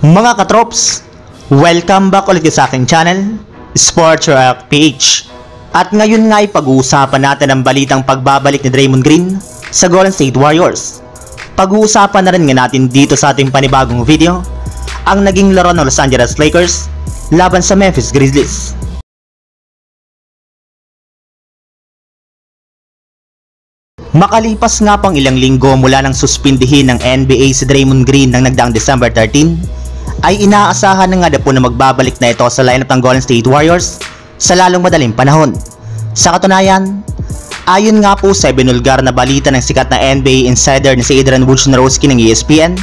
Mga katrops, welcome back ulit sa aking channel, Sports React PH. At ngayon nga ay pag-uusapan natin ang balitang pagbabalik ni Draymond Green sa Golden State Warriors. Pag-uusapan na rin nga natin dito sa ating panibagong video ang naging laro ng Los Angeles Lakers laban sa Memphis Grizzlies. Makalipas nga pang ilang linggo mula nang suspindihin ng NBA si Draymond Green ng nagdaang December 13, ay inaasahan na nga po na magbabalik na ito sa lineup ng Golden State Warriors sa lalong madaling panahon. Sa katunayan, ayon nga po sa ibinulgar na balita ng sikat na NBA insider na si Adrian Wojnarowski ng ESPN,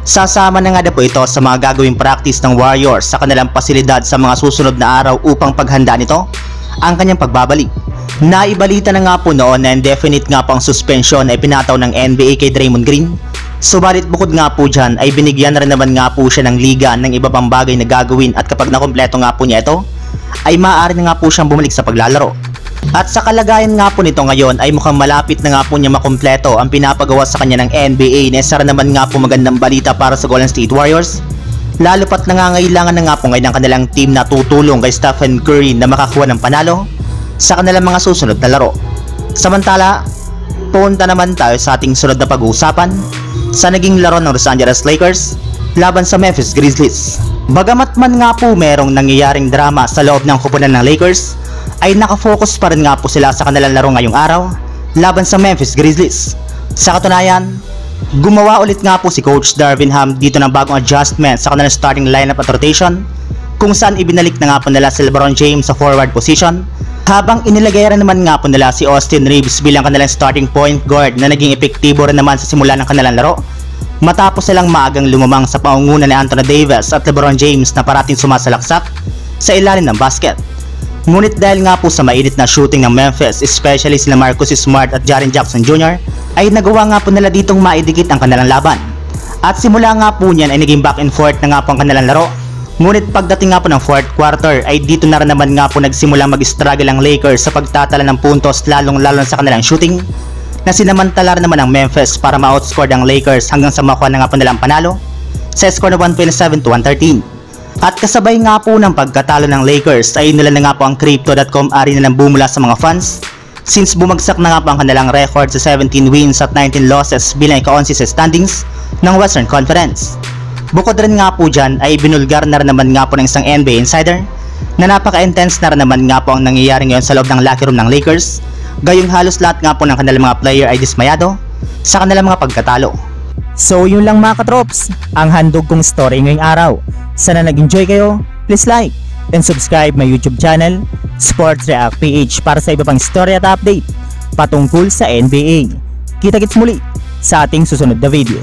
sasama na nga po ito sa mga gagawing practice ng Warriors sa kanilang pasilidad sa mga susunod na araw upang paghanda nito ang kanyang pagbabalik. Naibalita na nga po noon na indefinite nga pang suspension ay pinataw ng NBA kay Draymond Green. Subalit bukod nga po dyan ay binigyan na rin naman nga po siya ng liga ng iba pang bagay na gagawin, at kapag nakompleto nga po niya ito ay maaari na nga po siyang bumalik sa paglalaro. At sa kalagayan nga po nito ngayon ay mukhang malapit na nga po niya makompleto ang pinapagawa sa kanya ng NBA, na isa naman nga po magandang balita para sa Golden State Warriors, lalo pat nangangailangan na nga po ngayon ng kanilang team na tutulong kay Stephen Curry na makakuha ng panalo sa kanilang mga susunod na laro. Samantala, punta naman tayo sa ating sunod na pag-uusapan sa naging laro ng Los Angeles Lakers laban sa Memphis Grizzlies. Bagamat man nga po merong nangyayaring drama sa loob ng koponan ng Lakers, ay nakafocus pa rin nga po sila sa kanilang laro ngayong araw laban sa Memphis Grizzlies. Sa katunayan, gumawa ulit nga po si Coach Darvin Ham dito ng bagong adjustment sa kanilang starting lineup at rotation, kung saan ibinalik na nga po nila si LeBron James sa forward position, habang inilagay rin naman nga po nila si Austin Reeves bilang kanilang starting point guard na naging epektibo rin naman sa simula ng kanilang laro, matapos silang maagang lumamang sa paunguna ni Anthony Davis at LeBron James na parating sumasalaksak sa ilalim ng basket. Ngunit dahil nga po sa mainit na shooting ng Memphis, especially sila Marcus Smart at Jaren Jackson Jr., ay nagawa nga po nila ditong maidikit ang kanilang laban. At simula nga po niyan ay naging back and forth na nga po ang kanilang laro. Ngunit pagdating nga po ng fourth quarter ay dito na rin naman nga po nagsimula mag-struggle ang Lakers sa pagtatala ng puntos, lalong-lalo sa kanilang shooting, na sinamantala rin naman ang Memphis para ma-outscore ang Lakers hanggang sa makuha na nga po nilang panalo sa score na 127-113. At kasabay nga po ng pagkatalo ng Lakers ay nila na nga po ang Crypto.com ari na ng bumula sa mga fans, since bumagsak na nga po ang kanilang record sa 17 wins at 19 losses bilang ika-11 sa standings ng Western Conference. Bukod rin nga po dyan ay binulgar na rin naman nga po ng isang NBA insider na napaka-intense na rin naman nga po ang nangyayari ngayon sa loob ng locker room ng Lakers, gayong halos lahat nga po ng kanilang mga player ay dismayado sa kanilang mga pagkatalo. So yun lang mga katrops, ang handog kong story ngayong araw. Sana nag-enjoy kayo, please like and subscribe my YouTube channel, Sports React PH, para sa iba pang story at update patungkol sa NBA. Kita-kits muli sa ating susunod na video.